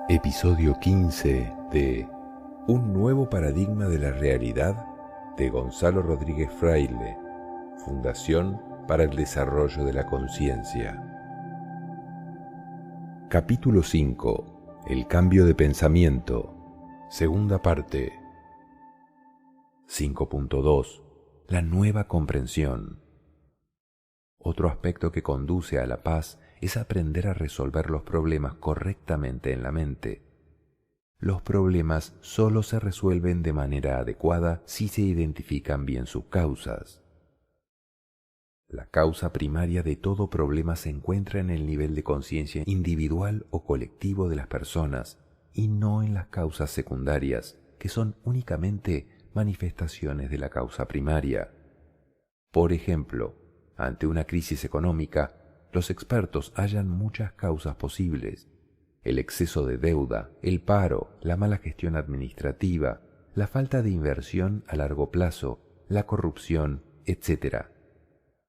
Episodio 15 de Un nuevo paradigma de la realidad de Gonzalo Rodríguez Fraile, Fundación para el Desarrollo de la Conciencia. Capítulo 5. El cambio de pensamiento. Segunda parte. 5.2. La nueva comprensión. Otro aspecto que conduce a la paz es aprender a resolver los problemas correctamente en la mente. Los problemas solo se resuelven de manera adecuada si se identifican bien sus causas. La causa primaria de todo problema se encuentra en el nivel de conciencia individual o colectivo de las personas y no en las causas secundarias, que son únicamente manifestaciones de la causa primaria. Por ejemplo, ante una crisis económica, los expertos hallan muchas causas posibles: el exceso de deuda, el paro, la mala gestión administrativa, la falta de inversión a largo plazo, la corrupción, etc.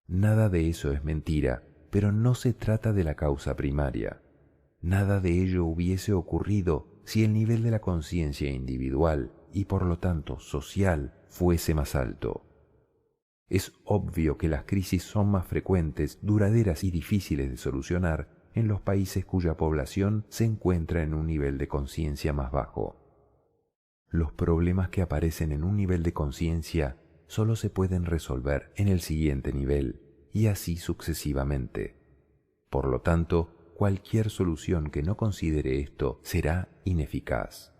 Nada de eso es mentira, pero no se trata de la causa primaria. Nada de ello hubiese ocurrido si el nivel de la conciencia individual y por lo tanto social fuese más alto. Es obvio que las crisis son más frecuentes, duraderas y difíciles de solucionar en los países cuya población se encuentra en un nivel de conciencia más bajo. Los problemas que aparecen en un nivel de conciencia solo se pueden resolver en el siguiente nivel, y así sucesivamente. Por lo tanto, cualquier solución que no considere esto será ineficaz.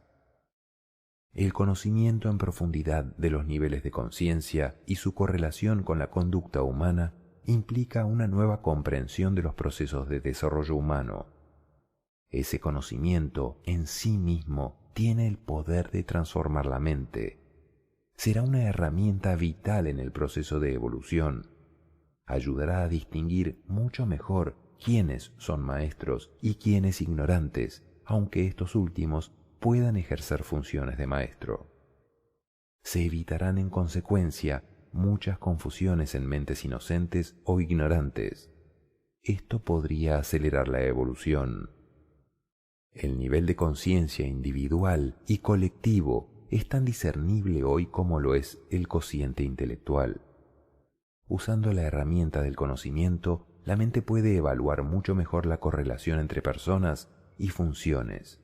El conocimiento en profundidad de los niveles de conciencia y su correlación con la conducta humana implica una nueva comprensión de los procesos de desarrollo humano. Ese conocimiento en sí mismo tiene el poder de transformar la mente. Será una herramienta vital en el proceso de evolución. Ayudará a distinguir mucho mejor quiénes son maestros y quiénes ignorantes, aunque estos últimos puedan ejercer funciones de maestro. Se evitarán en consecuencia muchas confusiones en mentes inocentes o ignorantes. Esto podría acelerar la evolución. El nivel de conciencia individual y colectivo es tan discernible hoy como lo es el cociente intelectual. Usando la herramienta del conocimiento, la mente puede evaluar mucho mejor la correlación entre personas y funciones.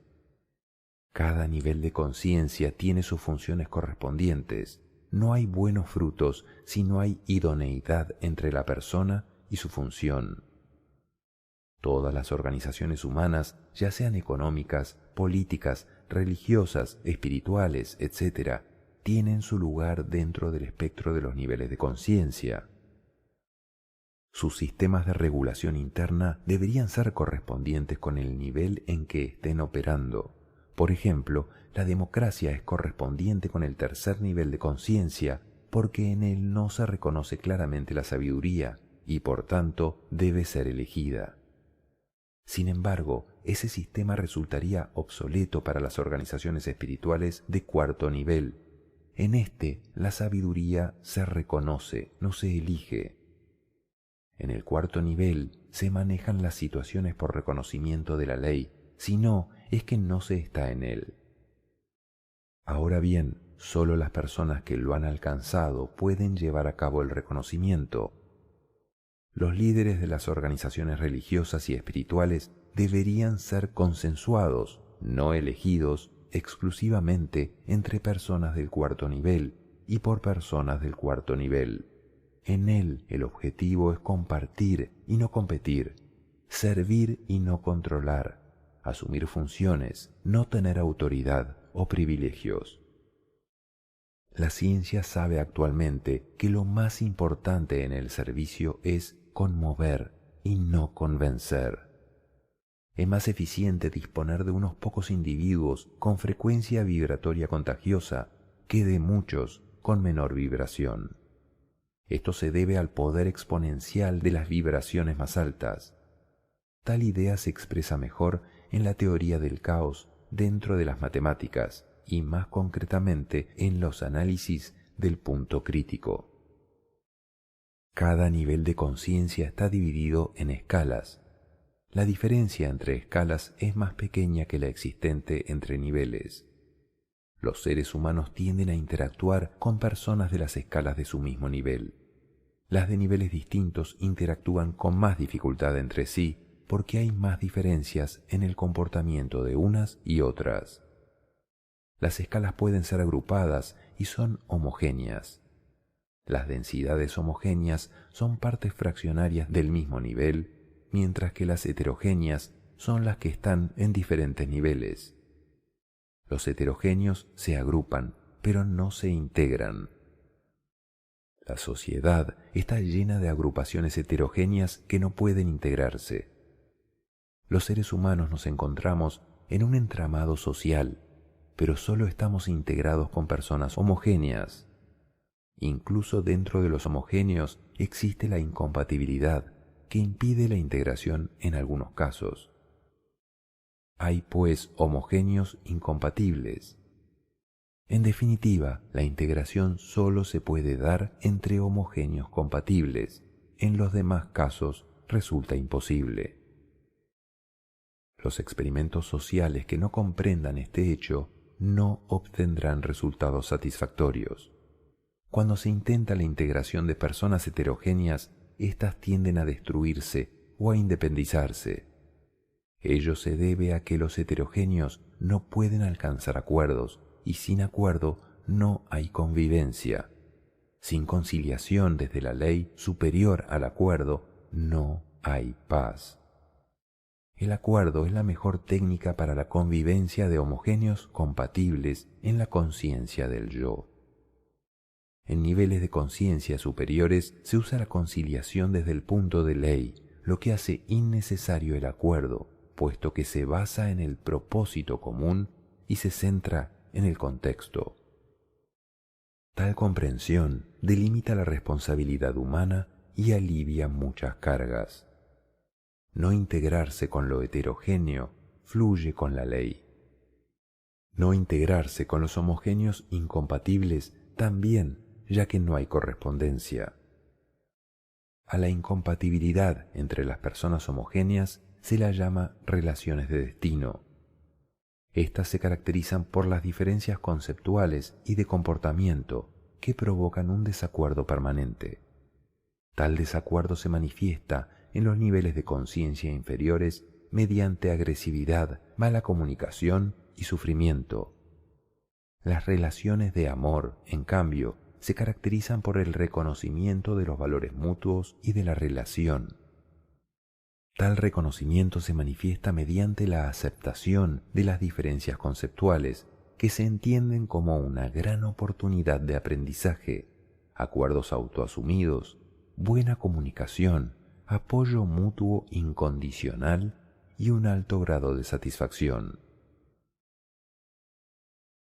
Cada nivel de conciencia tiene sus funciones correspondientes. No hay buenos frutos si no hay idoneidad entre la persona y su función. Todas las organizaciones humanas, ya sean económicas, políticas, religiosas, espirituales, etc., tienen su lugar dentro del espectro de los niveles de conciencia. Sus sistemas de regulación interna deberían ser correspondientes con el nivel en que estén operando. Por ejemplo, la democracia es correspondiente con el tercer nivel de conciencia porque en él no se reconoce claramente la sabiduría y por tanto debe ser elegida. Sin embargo, ese sistema resultaría obsoleto para las organizaciones espirituales de cuarto nivel. En este, la sabiduría se reconoce, no se elige. En el cuarto nivel se manejan las situaciones por reconocimiento de la ley, si no, es que no se está en él. Ahora bien, solo las personas que lo han alcanzado pueden llevar a cabo el reconocimiento. Los líderes de las organizaciones religiosas y espirituales deberían ser consensuados, no elegidos exclusivamente entre personas del cuarto nivel y por personas del cuarto nivel. En él el objetivo es compartir y no competir, servir y no controlar, asumir funciones, no tener autoridad o privilegios. La ciencia sabe actualmente que lo más importante en el servicio es conmover y no convencer. Es más eficiente disponer de unos pocos individuos con frecuencia vibratoria contagiosa que de muchos con menor vibración. Esto se debe al poder exponencial de las vibraciones más altas. Tal idea se expresa mejor en la teoría del caos dentro de las matemáticas y más concretamente en los análisis del punto crítico. Cada nivel de conciencia está dividido en escalas. La diferencia entre escalas es más pequeña que la existente entre niveles. Los seres humanos tienden a interactuar con personas de las escalas de su mismo nivel. Las de niveles distintos interactúan con más dificultad entre sí porque hay más diferencias en el comportamiento de unas y otras. Las escalas pueden ser agrupadas y son homogéneas. Las densidades homogéneas son partes fraccionarias del mismo nivel, mientras que las heterogéneas son las que están en diferentes niveles. Los heterogéneos se agrupan, pero no se integran. La sociedad está llena de agrupaciones heterogéneas que no pueden integrarse. Los seres humanos nos encontramos en un entramado social, pero solo estamos integrados con personas homogéneas. Incluso dentro de los homogéneos existe la incompatibilidad, que impide la integración en algunos casos. Hay, pues, homogéneos incompatibles. En definitiva, la integración solo se puede dar entre homogéneos compatibles. En los demás casos resulta imposible. Los experimentos sociales que no comprendan este hecho no obtendrán resultados satisfactorios. Cuando se intenta la integración de personas heterogéneas, éstas tienden a destruirse o a independizarse. Ello se debe a que los heterogéneos no pueden alcanzar acuerdos, y sin acuerdo no hay convivencia. Sin conciliación desde la ley superior al acuerdo, no hay paz. El acuerdo es la mejor técnica para la convivencia de homogéneos compatibles en la conciencia del yo. En niveles de conciencia superiores se usa la conciliación desde el punto de ley, lo que hace innecesario el acuerdo, puesto que se basa en el propósito común y se centra en el contexto. Tal comprensión delimita la responsabilidad humana y alivia muchas cargas. No integrarse con lo heterogéneo fluye con la ley. No integrarse con los homogéneos incompatibles también, ya que no hay correspondencia. A la incompatibilidad entre las personas homogéneas se la llama relaciones de destino. Estas se caracterizan por las diferencias conceptuales y de comportamiento que provocan un desacuerdo permanente. Tal desacuerdo se manifiesta en los niveles de conciencia inferiores mediante agresividad, mala comunicación y sufrimiento. Las relaciones de amor, en cambio, se caracterizan por el reconocimiento de los valores mutuos y de la relación. Tal reconocimiento se manifiesta mediante la aceptación de las diferencias conceptuales, que se entienden como una gran oportunidad de aprendizaje, acuerdos autoasumidos, buena comunicación, apoyo mutuo incondicional y un alto grado de satisfacción.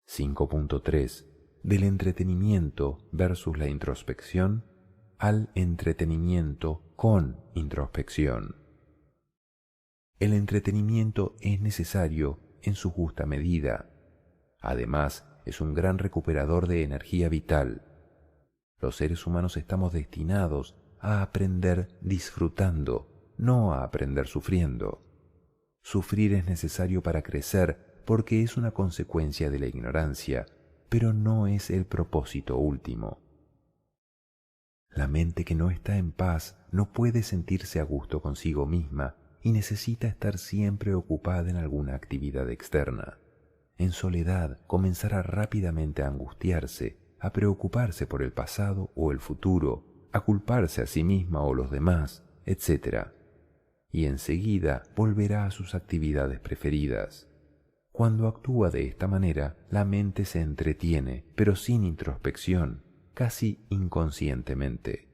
5.3. Del entretenimiento versus la introspección al entretenimiento con introspección. El entretenimiento es necesario en su justa medida. Además, es un gran recuperador de energía vital. Los seres humanos estamos destinados a aprender disfrutando, no a aprender sufriendo. Sufrir es necesario para crecer porque es una consecuencia de la ignorancia, pero no es el propósito último. La mente que no está en paz no puede sentirse a gusto consigo misma y necesita estar siempre ocupada en alguna actividad externa. En soledad comenzará rápidamente a angustiarse, a preocuparse por el pasado o el futuro, a culparse a sí misma o los demás, etc. Y enseguida volverá a sus actividades preferidas. Cuando actúa de esta manera, la mente se entretiene, pero sin introspección, casi inconscientemente.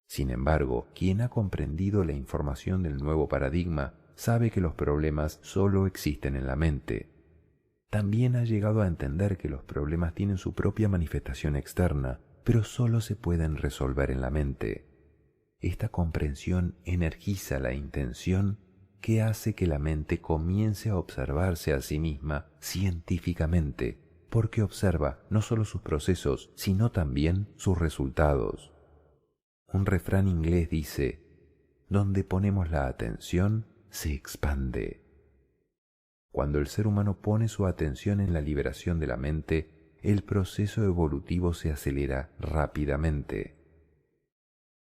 Sin embargo, quien ha comprendido la información del nuevo paradigma sabe que los problemas solo existen en la mente. También ha llegado a entender que los problemas tienen su propia manifestación externa, pero solo se pueden resolver en la mente. Esta comprensión energiza la intención que hace que la mente comience a observarse a sí misma científicamente, porque observa no solo sus procesos, sino también sus resultados. Un refrán inglés dice: donde ponemos la atención, se expande. Cuando el ser humano pone su atención en la liberación de la mente, el proceso evolutivo se acelera rápidamente.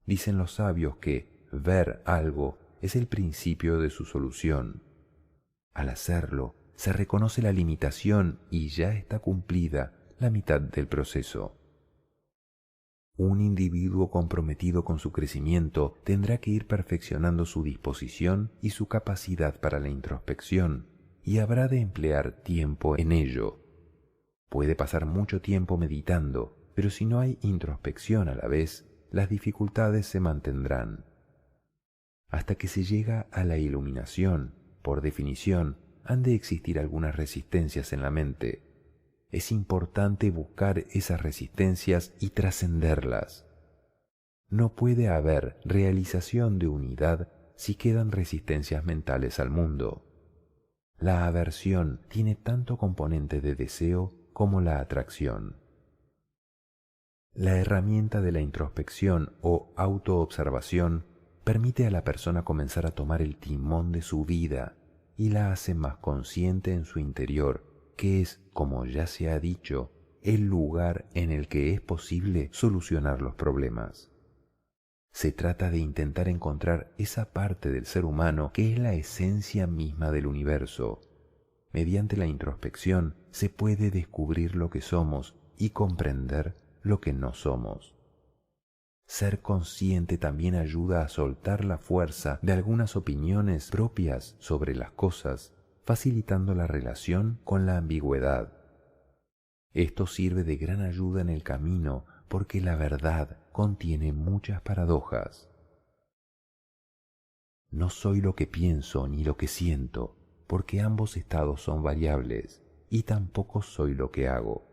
Dicen los sabios que ver algo es el principio de su solución. Al hacerlo, se reconoce la limitación y ya está cumplida la mitad del proceso. Un individuo comprometido con su crecimiento tendrá que ir perfeccionando su disposición y su capacidad para la introspección, y habrá de emplear tiempo en ello. Puede pasar mucho tiempo meditando, pero si no hay introspección a la vez, las dificultades se mantendrán. Hasta que se llega a la iluminación, por definición, han de existir algunas resistencias en la mente. Es importante buscar esas resistencias y trascenderlas. No puede haber realización de unidad si quedan resistencias mentales al mundo. La aversión tiene tanto componente de deseo como la atracción. La herramienta de la introspección o autoobservación permite a la persona comenzar a tomar el timón de su vida y la hace más consciente en su interior, que es, como ya se ha dicho, el lugar en el que es posible solucionar los problemas. Se trata de intentar encontrar esa parte del ser humano que es la esencia misma del universo. Mediante la introspección se puede descubrir lo que somos y comprender lo que no somos. Ser consciente también ayuda a soltar la fuerza de algunas opiniones propias sobre las cosas, facilitando la relación con la ambigüedad. Esto sirve de gran ayuda en el camino porque la verdad contiene muchas paradojas. No soy lo que pienso ni lo que siento, porque ambos estados son variables, y tampoco soy lo que hago.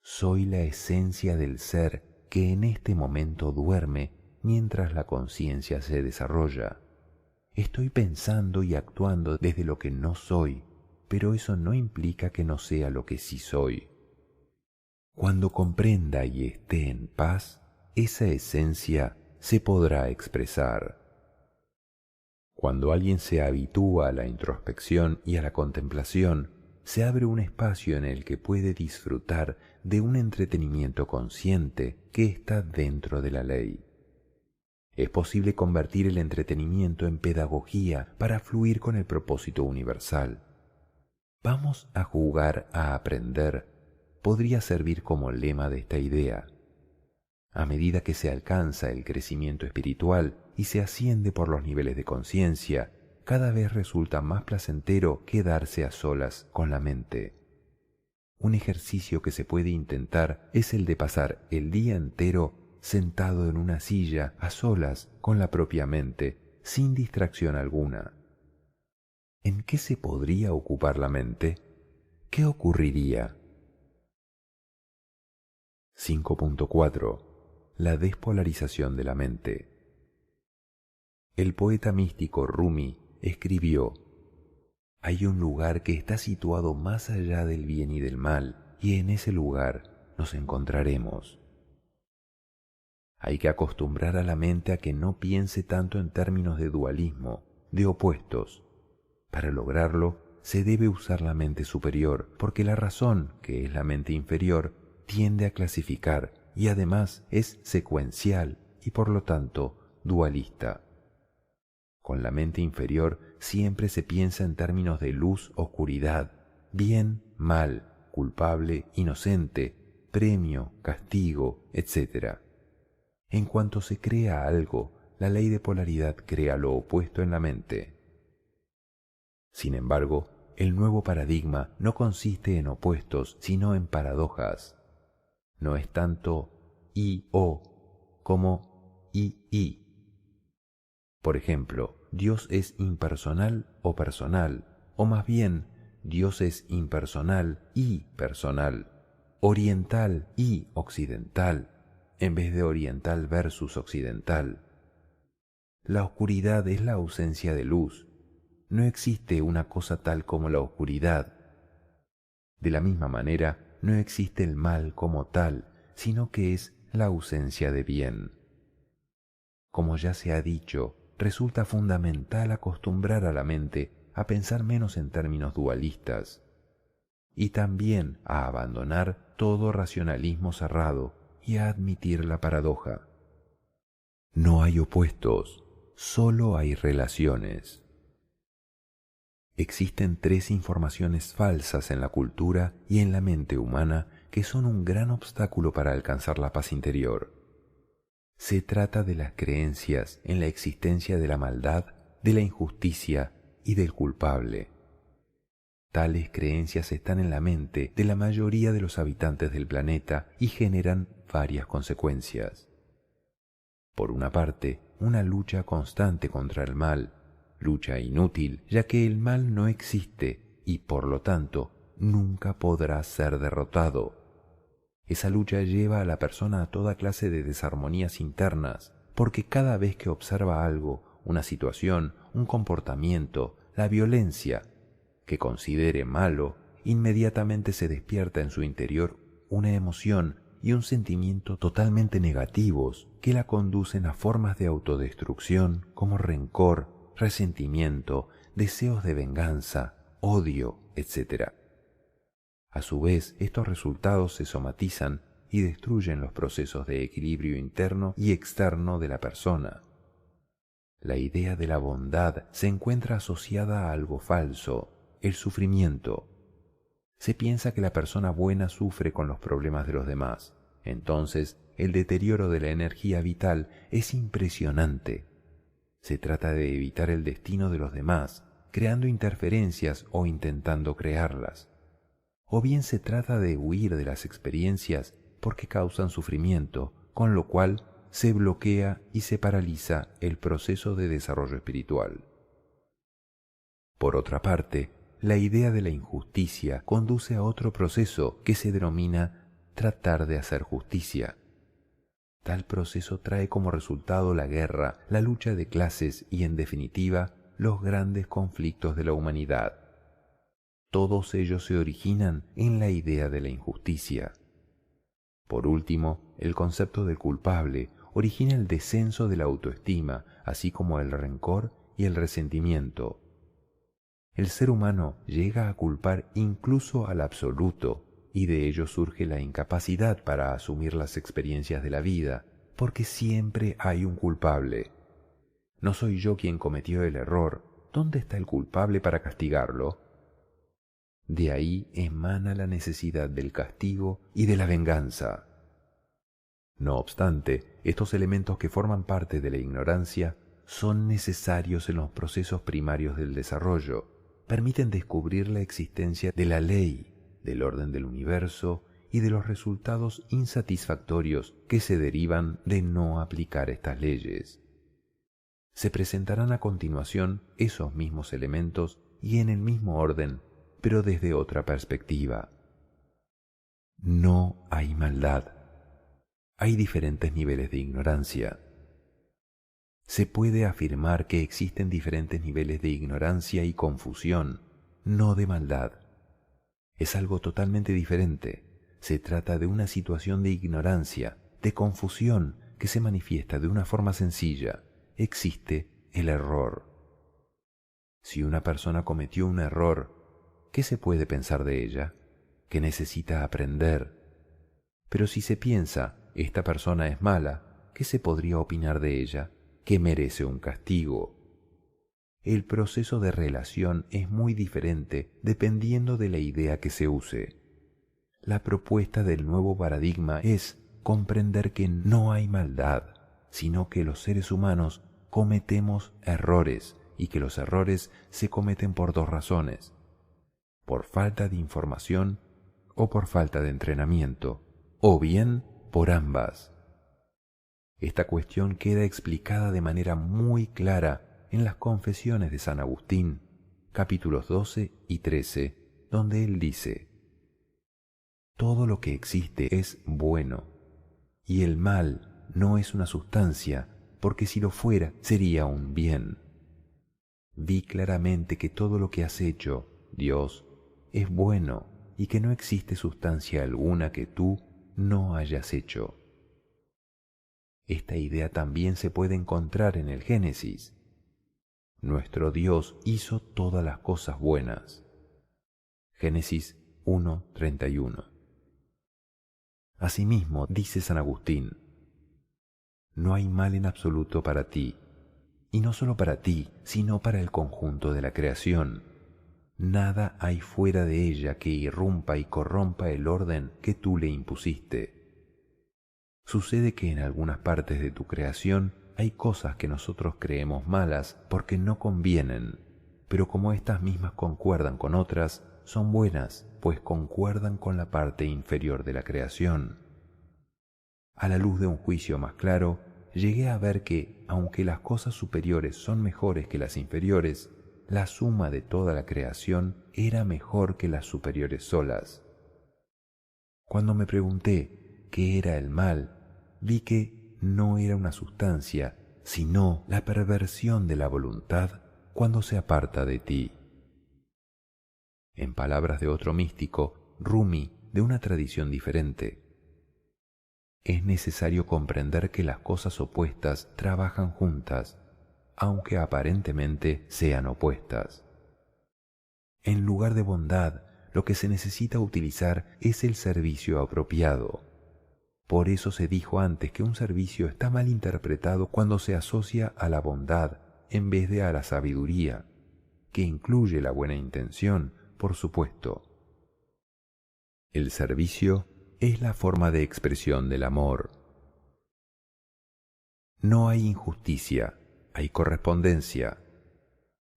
Soy la esencia del ser que en este momento duerme mientras la conciencia se desarrolla. Estoy pensando y actuando desde lo que no soy, pero eso no implica que no sea lo que sí soy. Cuando comprenda y esté en paz, esa esencia se podrá expresar. Cuando alguien se habitúa a la introspección y a la contemplación, se abre un espacio en el que puede disfrutar de un entretenimiento consciente que está dentro de la ley. Es posible convertir el entretenimiento en pedagogía para fluir con el propósito universal. Vamos a jugar a aprender podría servir como lema de esta idea. A medida que se alcanza el crecimiento espiritual y se asciende por los niveles de conciencia, cada vez resulta más placentero quedarse a solas con la mente. Un ejercicio que se puede intentar es el de pasar el día entero sentado en una silla a solas con la propia mente, sin distracción alguna. ¿En qué se podría ocupar la mente? ¿Qué ocurriría? 5.4. La despolarización de la mente. El poeta místico Rumi escribió: «Hay un lugar que está situado más allá del bien y del mal, y en ese lugar nos encontraremos». Hay que acostumbrar a la mente a que no piense tanto en términos de dualismo, de opuestos. Para lograrlo, se debe usar la mente superior, porque la razón, que es la mente inferior, tiende a clasificar y además es secuencial y por lo tanto dualista. Con la mente inferior siempre se piensa en términos de luz-oscuridad, bien, mal, culpable, inocente, premio, castigo, etc. En cuanto se crea algo, la ley de polaridad crea lo opuesto en la mente. Sin embargo, el nuevo paradigma no consiste en opuestos, sino en paradojas. No es tanto y-o como y-y. Por ejemplo, Dios es impersonal o personal, o más bien, Dios es impersonal y personal, oriental y occidental, en vez de oriental versus occidental. La oscuridad es la ausencia de luz. No existe una cosa tal como la oscuridad. De la misma manera, no existe el mal como tal, sino que es la ausencia de bien. Como ya se ha dicho, resulta fundamental acostumbrar a la mente a pensar menos en términos dualistas y también a abandonar todo racionalismo cerrado y a admitir la paradoja. No hay opuestos, solo hay relaciones. Existen 3 informaciones falsas en la cultura y en la mente humana que son un gran obstáculo para alcanzar la paz interior. Se trata de las creencias en la existencia de la maldad, de la injusticia y del culpable. Tales creencias están en la mente de la mayoría de los habitantes del planeta y generan varias consecuencias. Por una parte, una lucha constante contra el mal, lucha inútil, ya que el mal no existe y, por lo tanto, nunca podrá ser derrotado. Esa lucha lleva a la persona a toda clase de desarmonías internas, porque cada vez que observa algo, una situación, un comportamiento, la violencia, que considere malo, inmediatamente se despierta en su interior una emoción y un sentimiento totalmente negativos que la conducen a formas de autodestrucción como rencor, resentimiento, deseos de venganza, odio, etc. A su vez, estos resultados se somatizan y destruyen los procesos de equilibrio interno y externo de la persona. La idea de la bondad se encuentra asociada a algo falso, el sufrimiento. Se piensa que la persona buena sufre con los problemas de los demás. Entonces, el deterioro de la energía vital es impresionante. Se trata de evitar el destino de los demás, creando interferencias o intentando crearlas. O bien se trata de huir de las experiencias porque causan sufrimiento, con lo cual se bloquea y se paraliza el proceso de desarrollo espiritual. Por otra parte, la idea de la injusticia conduce a otro proceso que se denomina tratar de hacer justicia. Tal proceso trae como resultado la guerra, la lucha de clases y, en definitiva, los grandes conflictos de la humanidad. Todos ellos se originan en la idea de la injusticia. Por último, el concepto del culpable origina el descenso de la autoestima, así como el rencor y el resentimiento. El ser humano llega a culpar incluso al absoluto, y de ello surge la incapacidad para asumir las experiencias de la vida, porque siempre hay un culpable. No soy yo quien cometió el error. ¿Dónde está el culpable para castigarlo? De ahí emana la necesidad del castigo y de la venganza. No obstante, estos elementos que forman parte de la ignorancia son necesarios en los procesos primarios del desarrollo. Permiten descubrir la existencia de la ley, del orden del universo y de los resultados insatisfactorios que se derivan de no aplicar estas leyes. Se presentarán a continuación esos mismos elementos y en el mismo orden, pero desde otra perspectiva. No hay maldad. Hay diferentes niveles de ignorancia. Se puede afirmar que existen diferentes niveles de ignorancia y confusión, no de maldad. Es algo totalmente diferente. Se trata de una situación de ignorancia, de confusión que se manifiesta de una forma sencilla. Existe el error. Si una persona cometió un error, ¿qué se puede pensar de ella? Que necesita aprender. Pero si se piensa, esta persona es mala, ¿qué se podría opinar de ella? Que merece un castigo. El proceso de relación es muy diferente dependiendo de la idea que se use. La propuesta del nuevo paradigma es comprender que no hay maldad, sino que los seres humanos cometemos errores y que los errores se cometen por 2 razones: por falta de información o por falta de entrenamiento, o bien por ambas. Esta cuestión queda explicada de manera muy clara en las Confesiones de San Agustín, capítulos 12 y 13, donde él dice: todo lo que existe es bueno, y el mal no es una sustancia, porque si lo fuera sería un bien. Vi claramente que todo lo que has hecho, Dios, es bueno y que no existe sustancia alguna que tú no hayas hecho. Esta idea también se puede encontrar en el Génesis. nuestro Dios hizo todas las cosas buenas. Génesis 1:31. Asimismo, dice San Agustín, no hay mal en absoluto para ti, y no solo para ti, sino para el conjunto de la creación. Nada hay fuera de ella que irrumpa y corrompa el orden que tú le impusiste. Sucede que en algunas partes de tu creación hay cosas que nosotros creemos malas porque no convienen, pero como estas mismas concuerdan con otras, son buenas, pues concuerdan con la parte inferior de la creación. A la luz de un juicio más claro, llegué a ver que, aunque las cosas superiores son mejores que las inferiores, la suma de toda la creación era mejor que las superiores solas. Cuando me pregunté qué era el mal, vi que no era una sustancia, sino la perversión de la voluntad cuando se aparta de ti. En palabras de otro místico, Rumi, de una tradición diferente, es necesario comprender que las cosas opuestas trabajan juntas, aunque aparentemente sean opuestas. En lugar de bondad, lo que se necesita utilizar es el servicio apropiado. Por eso se dijo antes que un servicio está mal interpretado cuando se asocia a la bondad en vez de a la sabiduría, que incluye la buena intención, por supuesto. El servicio es la forma de expresión del amor. No hay injusticia, hay correspondencia.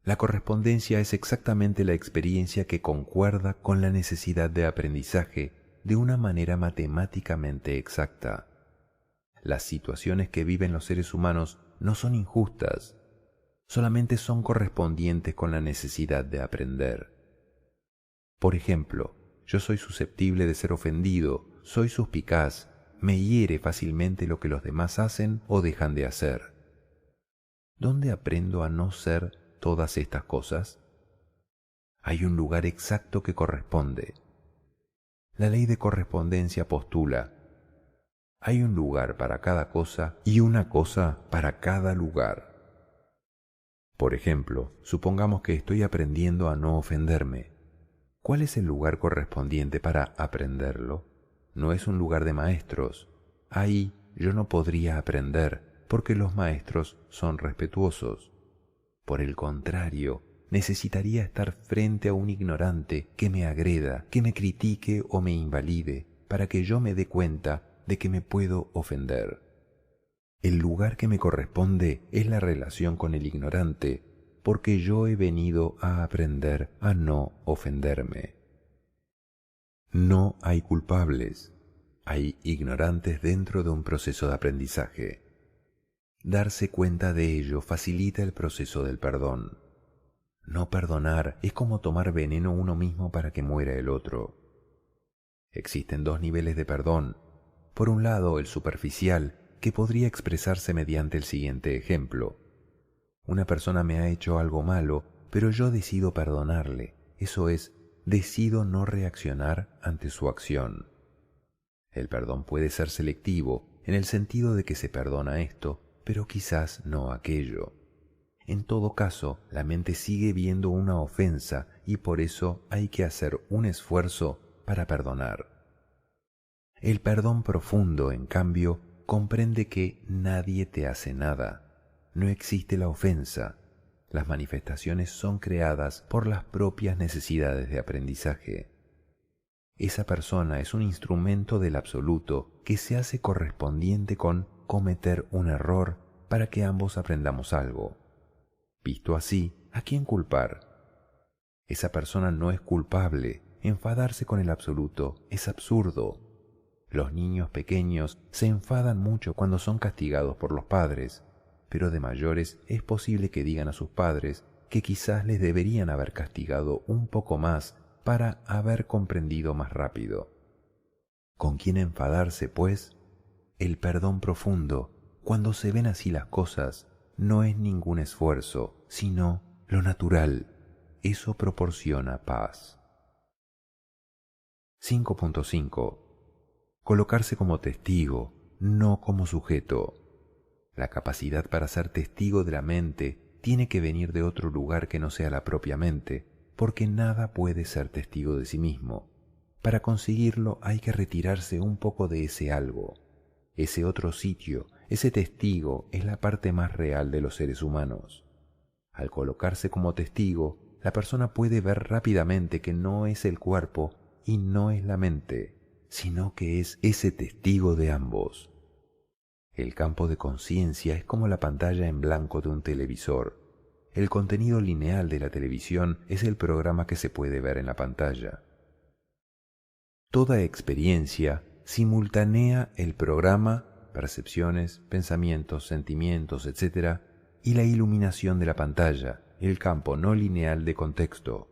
La correspondencia es exactamente la experiencia que concuerda con la necesidad de aprendizaje de una manera matemáticamente exacta. Las situaciones que viven los seres humanos no son injustas, solamente son correspondientes con la necesidad de aprender. Por ejemplo, yo soy susceptible de ser ofendido, soy suspicaz, me hiere fácilmente lo que los demás hacen o dejan de hacer. ¿Dónde aprendo a no ser todas estas cosas? Hay un lugar exacto que corresponde. La ley de correspondencia postula: hay un lugar para cada cosa y una cosa para cada lugar. Por ejemplo, supongamos que estoy aprendiendo a no ofenderme. ¿Cuál es el lugar correspondiente para aprenderlo? No es un lugar de maestros. Ahí yo no podría aprender porque los maestros son respetuosos. Por el contrario, necesitaría estar frente a un ignorante que me agreda, que me critique o me invalide, para que yo me dé cuenta de que me puedo ofender. El lugar que me corresponde es la relación con el ignorante, porque yo he venido a aprender a no ofenderme. No hay culpables, hay ignorantes dentro de un proceso de aprendizaje. Darse cuenta de ello facilita el proceso del perdón. No perdonar es como tomar veneno uno mismo para que muera el otro. Existen dos niveles de perdón. Por un lado, el superficial, que podría expresarse mediante el siguiente ejemplo. Una persona me ha hecho algo malo, pero yo decido perdonarle. Eso es, decido no reaccionar ante su acción. El perdón puede ser selectivo, en el sentido de que se perdona esto, pero quizás no aquello. En todo caso, la mente sigue viendo una ofensa y por eso hay que hacer un esfuerzo para perdonar. El perdón profundo, en cambio, comprende que nadie te hace nada. No existe la ofensa. Las manifestaciones son creadas por las propias necesidades de aprendizaje. Esa persona es un instrumento del absoluto que se hace correspondiente con cometer un error para que ambos aprendamos algo. Visto así, ¿a quién culpar? Esa persona no es culpable. Enfadarse con el absoluto es absurdo. Los niños pequeños se enfadan mucho cuando son castigados por los padres, pero de mayores es posible que digan a sus padres que quizás les deberían haber castigado un poco más para haber comprendido más rápido. ¿Con quién enfadarse, pues? El perdón profundo, cuando se ven así las cosas, no es ningún esfuerzo, sino lo natural. Eso proporciona paz. 5.5. Colocarse como testigo, no como sujeto. La capacidad para ser testigo de la mente tiene que venir de otro lugar que no sea la propia mente, porque nada puede ser testigo de sí mismo. Para conseguirlo hay que retirarse un poco de ese algo. Ese otro sitio, ese testigo, es la parte más real de los seres humanos. Al colocarse como testigo, la persona puede ver rápidamente que no es el cuerpo y no es la mente, sino que es ese testigo de ambos. El campo de conciencia es como la pantalla en blanco de un televisor. El contenido lineal de la televisión es el programa que se puede ver en la pantalla. Toda experiencia simultanea el programa, percepciones, pensamientos, sentimientos, etc., y la iluminación de la pantalla, el campo no lineal de contexto.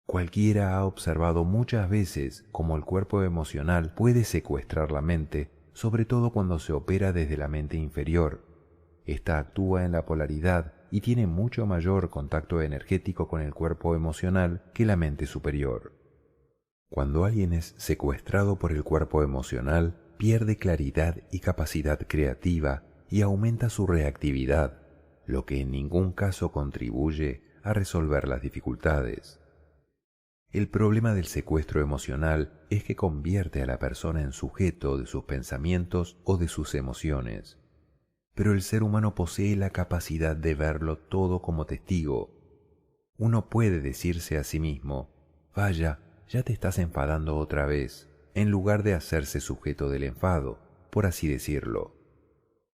Cualquiera ha observado muchas veces cómo el cuerpo emocional puede secuestrar la mente, sobre todo cuando se opera desde la mente inferior. Esta actúa en la polaridad y tiene mucho mayor contacto energético con el cuerpo emocional que la mente superior. Cuando alguien es secuestrado por el cuerpo emocional, pierde claridad y capacidad creativa y aumenta su reactividad, lo que en ningún caso contribuye a resolver las dificultades. El problema del secuestro emocional es que convierte a la persona en sujeto de sus pensamientos o de sus emociones. Pero el ser humano posee la capacidad de verlo todo como testigo. Uno puede decirse a sí mismo, vaya, ya te estás enfadando otra vez, en lugar de hacerse sujeto del enfado, por así decirlo.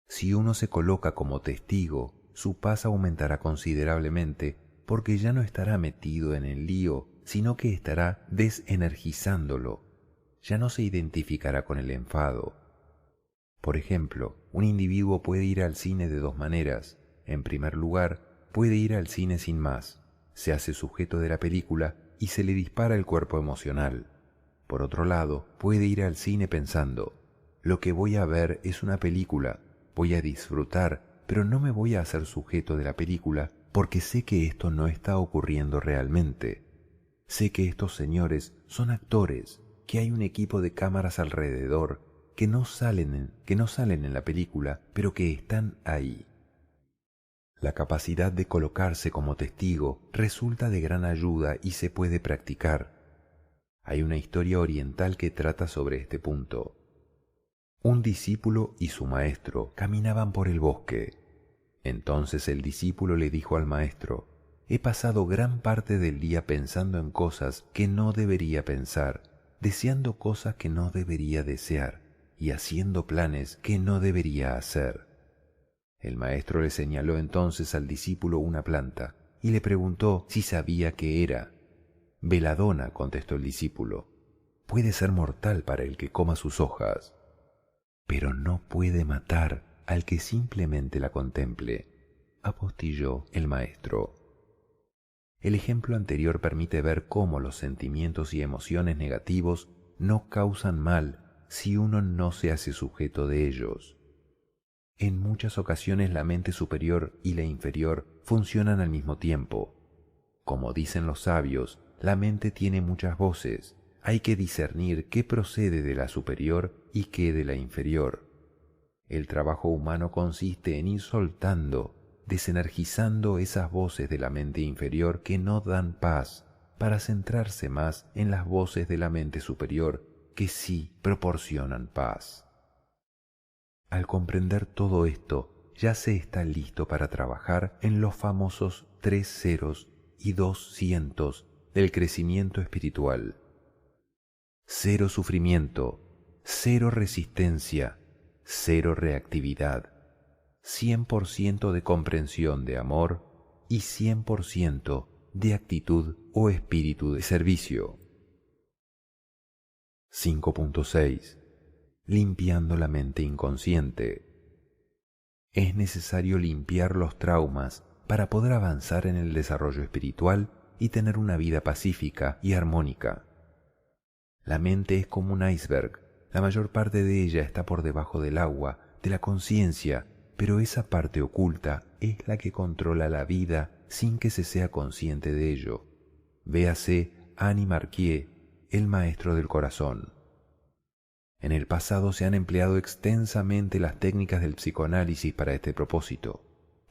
Si uno se coloca como testigo, su paz aumentará considerablemente porque ya no estará metido en el lío, sino que estará desenergizándolo. Ya no se identificará con el enfado. Por ejemplo, un individuo puede ir al cine de dos maneras. En primer lugar, puede ir al cine sin más. Se hace sujeto de la película y se le dispara el cuerpo emocional. Por otro lado, puede ir al cine pensando, lo que voy a ver es una película, voy a disfrutar, pero no me voy a hacer sujeto de la película porque sé que esto no está ocurriendo realmente. Sé que estos señores son actores, que hay un equipo de cámaras alrededor que no salen en la película, pero que están ahí. La capacidad de colocarse como testigo resulta de gran ayuda y se puede practicar. Hay una historia oriental que trata sobre este punto. Un discípulo y su maestro caminaban por el bosque. Entonces el discípulo le dijo al maestro, he pasado gran parte del día pensando en cosas que no debería pensar, deseando cosas que no debería desear y haciendo planes que no debería hacer. El maestro le señaló entonces al discípulo una planta y le preguntó si sabía qué era. Beladona, contestó el discípulo. Puede ser mortal para el que coma sus hojas, pero no puede matar al que simplemente la contemple, apostilló el maestro. El ejemplo anterior permite ver cómo los sentimientos y emociones negativos no causan mal si uno no se hace sujeto de ellos. En muchas ocasiones la mente superior y la inferior funcionan al mismo tiempo. Como dicen los sabios, la mente tiene muchas voces. Hay que discernir qué procede de la superior y qué de la inferior. El trabajo humano consiste en ir soltando, desenergizando esas voces de la mente inferior que no dan paz, para centrarse más en las voces de la mente superior que sí proporcionan paz. Al comprender todo esto, ya se está listo para trabajar en los famosos 3 ceros y 2 cientos del crecimiento espiritual. 0 sufrimiento, 0 resistencia, 0 reactividad, 100% de comprensión de amor y 100% de actitud o espíritu de servicio. 5.6. Limpiando la mente inconsciente. Es necesario limpiar los traumas para poder avanzar en el desarrollo espiritual y tener una vida pacífica y armónica. La mente es como un iceberg. La mayor parte de ella está por debajo del agua, de la conciencia, pero esa parte oculta es la que controla la vida sin que se sea consciente de ello. Véase Annie Marquier, el maestro del corazón. En el pasado se han empleado extensamente las técnicas del psicoanálisis para este propósito.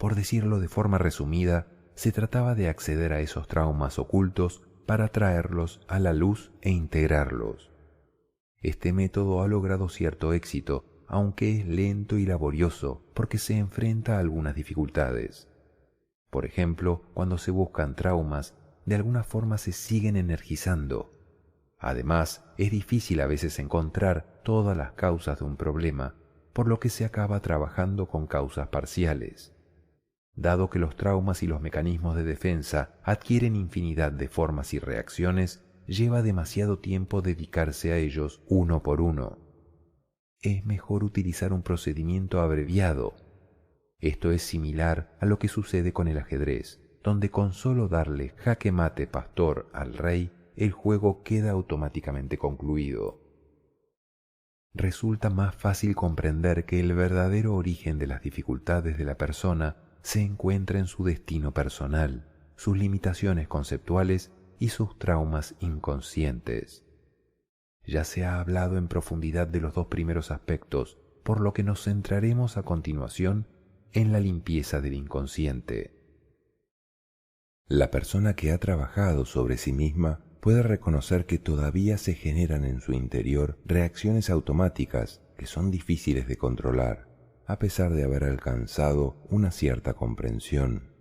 Por decirlo de forma resumida, se trataba de acceder a esos traumas ocultos para traerlos a la luz e integrarlos. Este método ha logrado cierto éxito, aunque es lento y laborioso porque se enfrenta a algunas dificultades. Por ejemplo, cuando se buscan traumas, de alguna forma se siguen energizando. Además, es difícil a veces encontrar todas las causas de un problema, por lo que se acaba trabajando con causas parciales. Dado que los traumas y los mecanismos de defensa adquieren infinidad de formas y reacciones, lleva demasiado tiempo dedicarse a ellos uno por uno. Es mejor utilizar un procedimiento abreviado. Esto es similar a lo que sucede con el ajedrez, donde con solo darle jaque mate pastor al rey, el juego queda automáticamente concluido. Resulta más fácil comprender que el verdadero origen de las dificultades de la persona se encuentra en su destino personal, sus limitaciones conceptuales y sus traumas inconscientes. Ya se ha hablado en profundidad de los dos primeros aspectos, por lo que nos centraremos a continuación en la limpieza del inconsciente. La persona que ha trabajado sobre sí misma puede reconocer que todavía se generan en su interior reacciones automáticas que son difíciles de controlar, a pesar de haber alcanzado una cierta comprensión.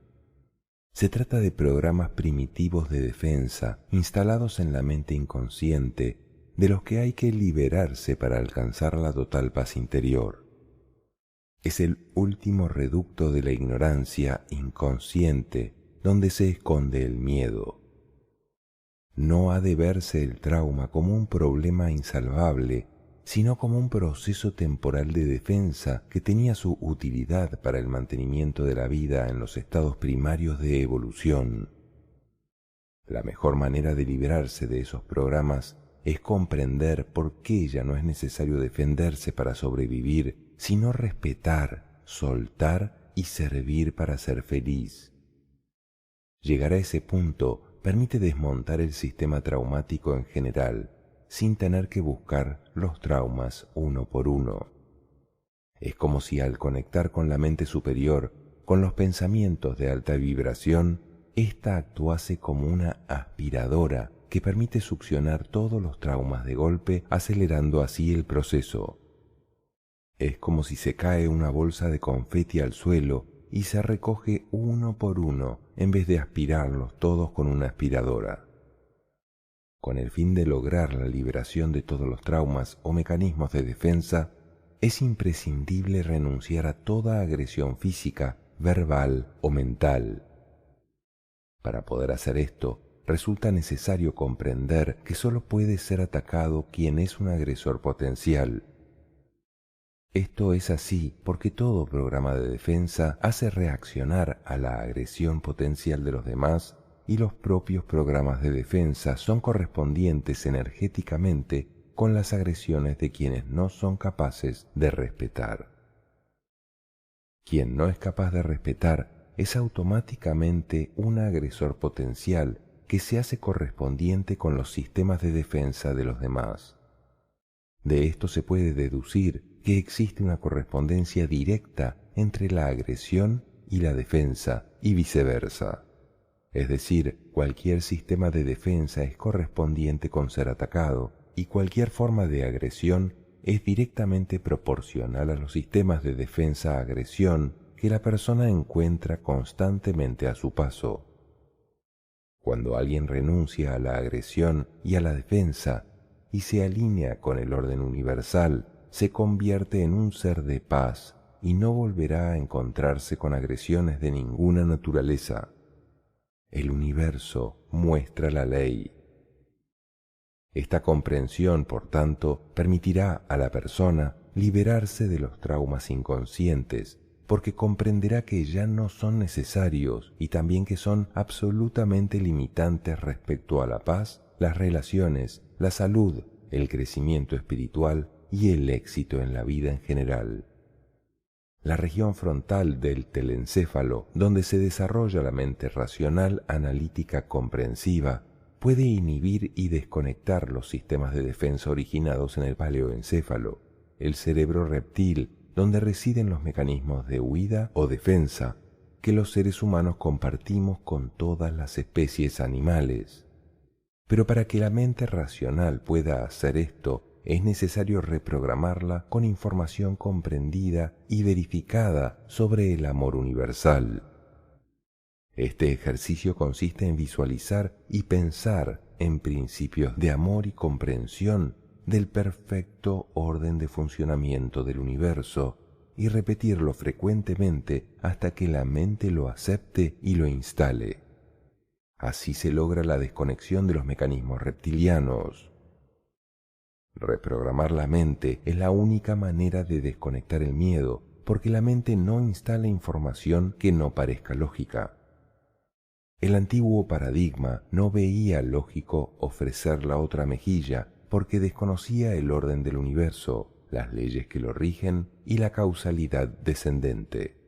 Se trata de programas primitivos de defensa instalados en la mente inconsciente, de los que hay que liberarse para alcanzar la total paz interior. Es el último reducto de la ignorancia inconsciente donde se esconde el miedo. No ha de verse el trauma como un problema insalvable, sino como un proceso temporal de defensa que tenía su utilidad para el mantenimiento de la vida en los estados primarios de evolución. La mejor manera de liberarse de esos programas es comprender por qué ya no es necesario defenderse para sobrevivir, sino respetar, soltar y servir para ser feliz. Llegar a ese punto permite desmontar el sistema traumático en general, sin tener que buscar los traumas uno por uno. Es como si al conectar con la mente superior, con los pensamientos de alta vibración, ésta actuase como una aspiradora que permite succionar todos los traumas de golpe, acelerando así el proceso. Es como si se cae una bolsa de confeti al suelo y se recoge uno por uno en vez de aspirarlos todos con una aspiradora. Con el fin de lograr la liberación de todos los traumas o mecanismos de defensa, es imprescindible renunciar a toda agresión física, verbal o mental. Para poder hacer esto, resulta necesario comprender que solo puede ser atacado quien es un agresor potencial. Esto es así porque todo programa de defensa hace reaccionar a la agresión potencial de los demás, y los propios programas de defensa son correspondientes energéticamente con las agresiones de quienes no son capaces de respetar. Quien no es capaz de respetar es automáticamente un agresor potencial que se hace correspondiente con los sistemas de defensa de los demás. De esto se puede deducir que existe una correspondencia directa entre la agresión y la defensa y viceversa. Es decir, cualquier sistema de defensa es correspondiente con ser atacado y cualquier forma de agresión es directamente proporcional a los sistemas de defensa-agresión que la persona encuentra constantemente a su paso. Cuando alguien renuncia a la agresión y a la defensa y se alinea con el orden universal, se convierte en un ser de paz y no volverá a encontrarse con agresiones de ninguna naturaleza. El universo muestra la ley. Esta comprensión, por tanto, permitirá a la persona liberarse de los traumas inconscientes, porque comprenderá que ya no son necesarios y también que son absolutamente limitantes respecto a la paz, las relaciones, la salud, el crecimiento espiritual y el éxito en la vida en general. La región frontal del telencéfalo, donde se desarrolla la mente racional, analítica, comprensiva, puede inhibir y desconectar los sistemas de defensa originados en el paleoencéfalo, el cerebro reptil, donde residen los mecanismos de huida o defensa, que los seres humanos compartimos con todas las especies animales. Pero para que la mente racional pueda hacer esto, es necesario reprogramarla con información comprendida y verificada sobre el amor universal. Este ejercicio consiste en visualizar y pensar en principios de amor y comprensión del perfecto orden de funcionamiento del universo y repetirlo frecuentemente hasta que la mente lo acepte y lo instale. Así se logra la desconexión de los mecanismos reptilianos. Reprogramar la mente es la única manera de desconectar el miedo, porque la mente no instala información que no parezca lógica. El antiguo paradigma no veía lógico ofrecer la otra mejilla porque desconocía el orden del universo, las leyes que lo rigen y la causalidad descendente.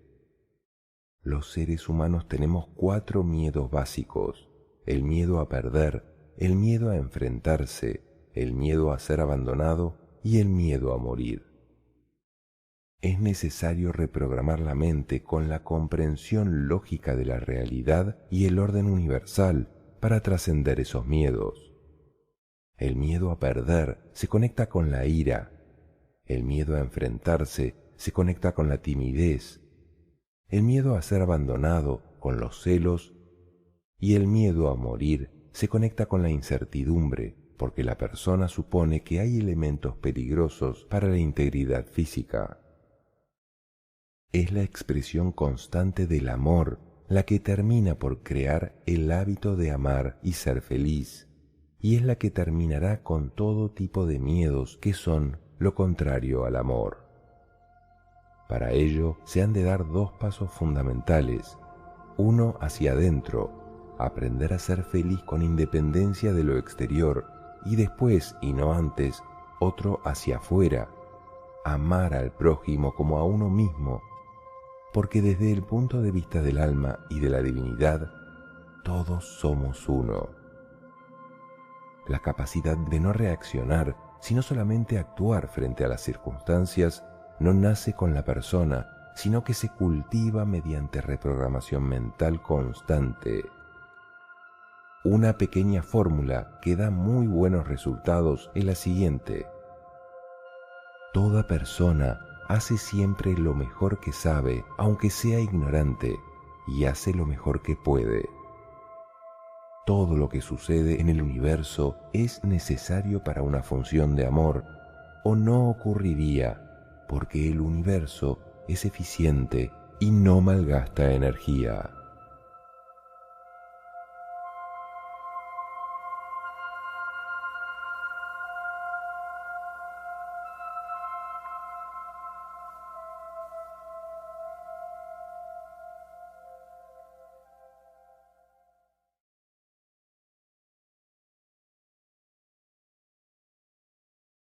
Los seres humanos tenemos 4 miedos básicos: el miedo a perder, el miedo a enfrentarse, el miedo a ser abandonado y el miedo a morir. Es necesario reprogramar la mente con la comprensión lógica de la realidad y el orden universal para trascender esos miedos. El miedo a perder se conecta con la ira, el miedo a enfrentarse se conecta con la timidez, el miedo a ser abandonado con los celos y el miedo a morir se conecta con la incertidumbre, porque la persona supone que hay elementos peligrosos para la integridad física. Es la expresión constante del amor la que termina por crear el hábito de amar y ser feliz, y es la que terminará con todo tipo de miedos que son lo contrario al amor. Para ello se han de dar 2 pasos fundamentales: uno hacia adentro, aprender a ser feliz con independencia de lo exterior, y después, y no antes, otro hacia afuera, amar al prójimo como a uno mismo, porque desde el punto de vista del alma y de la divinidad, todos somos uno. La capacidad de no reaccionar, sino solamente actuar frente a las circunstancias, no nace con la persona, sino que se cultiva mediante reprogramación mental constante. Una pequeña fórmula que da muy buenos resultados es la siguiente: toda persona hace siempre lo mejor que sabe, aunque sea ignorante, y hace lo mejor que puede. Todo lo que sucede en el universo es necesario para una función de amor, o no ocurriría, porque el universo es eficiente y no malgasta energía.